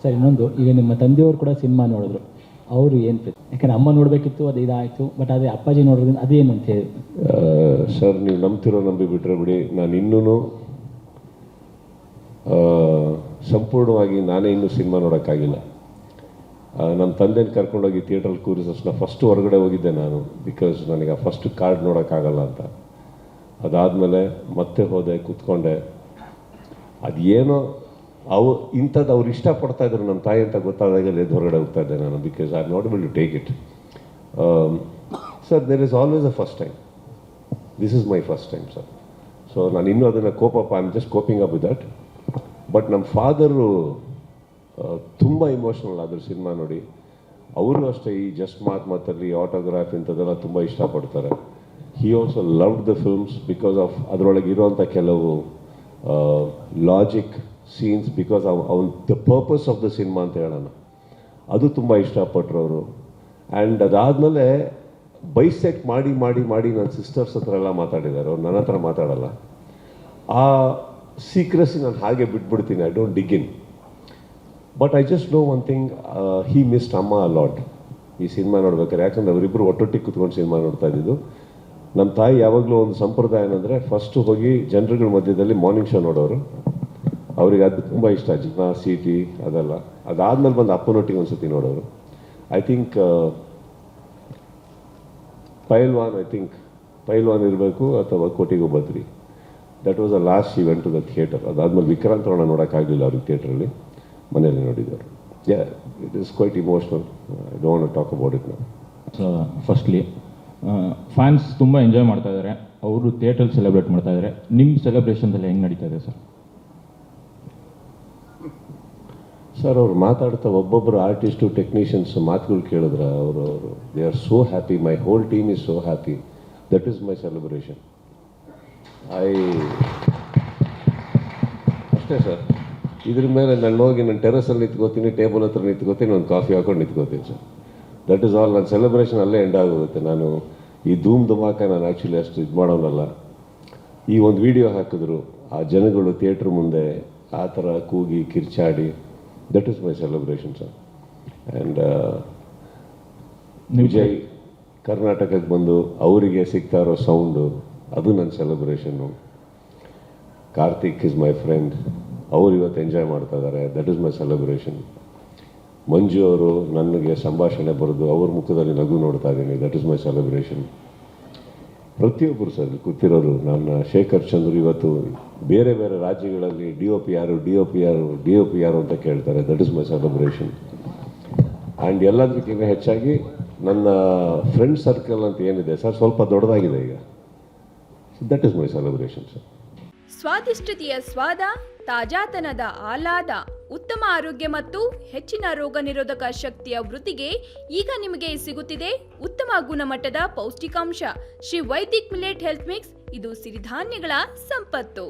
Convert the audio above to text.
Sir ಇನ್ನೊಂದು, ಈಗ ನಿಮ್ಮ ತಂದೆಯವರು ಕೂಡ ಸಿನಿಮಾ ನೋಡಿದ್ರು, ಅವರು ಏನು ಯಾಕಂದರೆ ಅಮ್ಮ ನೋಡಬೇಕಿತ್ತು, ಅದು ಇದಾಯಿತು, ಬಟ್ ಅದೇ ಅಪ್ಪಾಜಿ ನೋಡೋದ್ರಿಂದ ಅದೇನು ಅಂತ ಹೇಳಿ. ಸರ್ ನೀವು ನಂಬ್ತಿರೋ ನಂಬಿಬಿಟ್ರೆ ಬಿಡಿ, ನಾನು ಇನ್ನೂ ಸಂಪೂರ್ಣವಾಗಿ ನಾನೇ ಇನ್ನೂ ಸಿನಿಮಾ ನೋಡೋಕ್ಕಾಗಿಲ್ಲ. ನಮ್ಮ ತಂದೆನ ಕರ್ಕೊಂಡೋಗಿ ಥಿಯೇಟ್ರಲ್ಲಿ ಕೂರಿಸೋಷ್ಟು ಫಸ್ಟ್ ಹೊರಗಡೆ ಹೋಗಿದ್ದೆ ನಾನು, ಬಿಕಾಸ್ ನನಗೆ ಆ ಫಸ್ಟ್ ಕಾರ್ಡ್ ನೋಡೋಕ್ಕಾಗಲ್ಲ ಅಂತ. ಅದಾದಮೇಲೆ ಮತ್ತೆ ಹೋದೆ, ಕೂತ್ಕೊಂಡೆ. ಅದೇನೋ ಇಂಥದ್ದು ಅವ್ರು ಇಷ್ಟಪಡ್ತಾಯಿದ್ರು ನಮ್ಮ ತಾಯಿ ಅಂತ ಗೊತ್ತಾದಾಗ ಎದ್ದು ಹೊರಗಡೆ ಹೋಗ್ತಾ ಇದ್ದೆ ನಾನು, because I am not able to take it. Sir there is always a first time. This is my first time sir. So ನಾನು ಇನ್ನೂ ಅದನ್ನು I am just coping up with that. But ನಮ್ಮ ಫಾದರು ತುಂಬ emotional ಆದರು cinema ನೋಡಿ. ಅವರು ಅಷ್ಟೇ ಈ ಜಸ್ಟ್ ಮಾತಲ್ಲಿ ಆಟೋಗ್ರಾಫ್ ಇಂಥದ್ದೆಲ್ಲ ತುಂಬ ಇಷ್ಟಪಡ್ತಾರೆ. He also loved the films because of ಅದರೊಳಗೆ ಇರೋವಂಥ ಕೆಲವು logic scenes, because the purpose of the cinema ಅಂತ ಹೇಳೋಣ, ಅದು ತುಂಬ ಇಷ್ಟಪಟ್ಟರು ಅವರು. ಆ್ಯಂಡ್ ಅದಾದಮೇಲೆ ಬೈಸೆಕ್ಟ್ ಮಾಡಿ ಮಾಡಿ ಮಾಡಿ ನನ್ನ ಸಿಸ್ಟರ್ಸ್ ಹತ್ರ ಎಲ್ಲ ಮಾತಾಡಿದ್ದಾರೆ, ಅವ್ರು ನನ್ನ ಹತ್ರ ಮಾತಾಡಲ್ಲ. ಆ ಸೀಕ್ರೆಸಿ ನಾನು ಹಾಗೆ ಬಿಟ್ಬಿಡ್ತೀನಿ, I don't dig in. But I just know one thing, he missed ಅಮ್ಮ ಅ ಲಾಟ್ ಈ ಸಿನಿಮಾ ನೋಡ್ಬೇಕಾದ್ರೆ. ಯಾಕಂದರೆ ಅವರಿಬ್ಬರು ಒಟ್ಟೊಟ್ಟಿಗೆ ಕುತ್ಕೊಂಡು ಸಿನಿಮಾ ನೋಡ್ತಾ ಇದ್ದಿದ್ದು. ನಮ್ಮ ತಾಯಿ ಯಾವಾಗಲೂ ಒಂದು ಸಂಪ್ರದಾಯ ಏನಂದರೆ, ಫಸ್ಟು ಹೋಗಿ ಜನರುಗಳ ಮಧ್ಯದಲ್ಲಿ ಮಾರ್ನಿಂಗ್ ಶೋ ನೋಡೋರು. ಅವ್ರಿಗೆ ಅದು ತುಂಬ ಇಷ್ಟ, ಜನ ಸಿಟಿ ಅದೆಲ್ಲ. ಅದಾದಮೇಲೆ ಬಂದು ಅಪ್ಪನೊಟ್ಟಿಗೆ ಒಂದು ಸತಿ ನೋಡೋರು. ಐ ಥಿಂಕ್ ಪೈಲ್ವಾನ್ ಇರಬೇಕು ಅಥವಾ ಕೋಟಿಗೂ ಬದ್ರಿ, that was a last she went to the theatre. ಅದಾದಮೇಲೆ ವಿಕ್ರಾಂತ್ ರೋಣ ನೋಡೋಕ್ಕಾಗಲಿಲ್ಲ ಅವ್ರಿಗೆ ಥಿಯೇಟ್ರಲ್ಲಿ, ಮನೆಯಲ್ಲಿ ನೋಡಿದ್ದಾರೆ. It is quite emotional. I don't want to talk about it now. Firstly fans ತುಂಬ ಎಂಜಾಯ್ ಮಾಡ್ತಾ ಇದ್ದಾರೆ, ಅವರು ಥಿಯೇಟ್ರಲ್ಲಿ ಸೆಲೆಬ್ರೇಟ್ ಮಾಡ್ತಾ ಇದ್ದಾರೆ. ನಿಮ್ಮ ಸೆಲೆಬ್ರೇಷನ್ದಲ್ಲಿ ಹೆಂಗೆ ನಡೀತಾ ಇದೆ ಸರ್? ಸರ್ ಅವ್ರು ಮಾತಾಡ್ತಾ ಒಬ್ಬೊಬ್ಬರು ಆರ್ಟಿಸ್ಟು ಟೆಕ್ನಿಷಿಯನ್ಸ್ ಮಾತುಗಳು ಕೇಳಿದ್ರೆ ಅವರು they are so happy. My whole team is so happy. That is my celebration. ಅಷ್ಟೇ ಸರ್. ಇದ್ರ ಮೇಲೆ ನಾನು ಹೋಗಿ ನನ್ನ ಟೆರೆಸಲ್ಲಿ ನಿಂತ್ಕೋತೀನಿ, ಟೇಬಲ್ ಹತ್ರ ನಿಂತ್ಕೋತೀನಿ, ಒಂದು ಕಾಫಿ ಹಾಕೊಂಡು ನಿಂತ್ಕೋತೀನಿ ಸರ್. That is all. ನನ್ನ ಸೆಲೆಬ್ರೇಷನ್ ಅಲ್ಲೇ ಎಂಡ್ ಆಗೋಗುತ್ತೆ. ನಾನು ಈ ಧೂಮ್ಧಮಾಕ ನಾನು ಆ್ಯಕ್ಚುಲಿ ಅಷ್ಟು ಇದು ಮಾಡೋನಲ್ಲ. ಈ ಒಂದು ವಿಡಿಯೋ ಹಾಕಿದ್ರು, ಆ ಜನಗಳು ಥಿಯೇಟ್ರ್ ಮುಂದೆ ಆ ಥರ ಕೂಗಿ ಕಿರ್ಚಾಡಿ, that is my celebration sir. And Vijay ಕರ್ನಾಟಕಕ್ಕೆ ಬಂದು ಅವರಿಗೆ ಸಿಗ್ತಾ ಇರೋ ಸೌಂಡು, ಅದು ನನ್ನ celebration. Karthik is my friend, ಅವರು ಇವತ್ತು ಎಂಜಾಯ್ ಮಾಡ್ತಾ ಇದ್ದಾರೆ, that is my celebration. Manju ಅವರು ನನಗೆ ಸಂಭಾಷಣೆ ಬರೆದು ಅವ್ರ ಮುಖದಲ್ಲಿ ನಗು ನೋಡ್ತಾ ಇದ್ದೀನಿ, ದಟ್ ಈಸ್ ಮೈ ಸೆಲೆಬ್ರೇಷನ್. ಪ್ರತಿಯೊಬ್ಬರು ಸರ್ ಕೂತಿರೋರು, ನನ್ನ ಶೇಖರ್ ಚಂದ್ರ ಇವತ್ತು ಬೇರೆ ಬೇರೆ ರಾಜ್ಯಗಳಲ್ಲಿ ಡಿ ಒ ಪಿ ಯಾರು ಅಂತ ಕೇಳ್ತಾರೆ, that is my celebration. And ಎಲ್ಲದಕ್ಕಿಂತ ಹೆಚ್ಚಾಗಿ ನನ್ನ ಫ್ರೆಂಡ್ ಸರ್ಕಲ್ ಅಂತ ಏನಿದೆ ಸರ್, ಸ್ವಲ್ಪ ದೊಡ್ಡದಾಗಿದೆ ಈಗ. That is my celebration sir. ಸ್ವಾದಿಷ್ಟತೆಯ ಸ್ವಾದ, ತಾಜಾತನದ ಆಹ್ಲಾದ, ಉತ್ತಮ ಆರೋಗ್ಯ ಮತ್ತು ಹೆಚ್ಚಿನ ರೋಗ ನಿರೋಧಕ ಶಕ್ತಿಯ ವೃದ್ಧಿಗೆ ಈಗ ನಿಮಗೆ ಸಿಗುತ್ತಿದೆ ಉತ್ತಮ ಗುಣಮಟ್ಟದ ಪೌಷ್ಟಿಕಾಂಶ. Shri Vaidik millet health mix, ಇದು ಸಿರಿಧಾನ್ಯಗಳ ಸಂಪತ್ತು.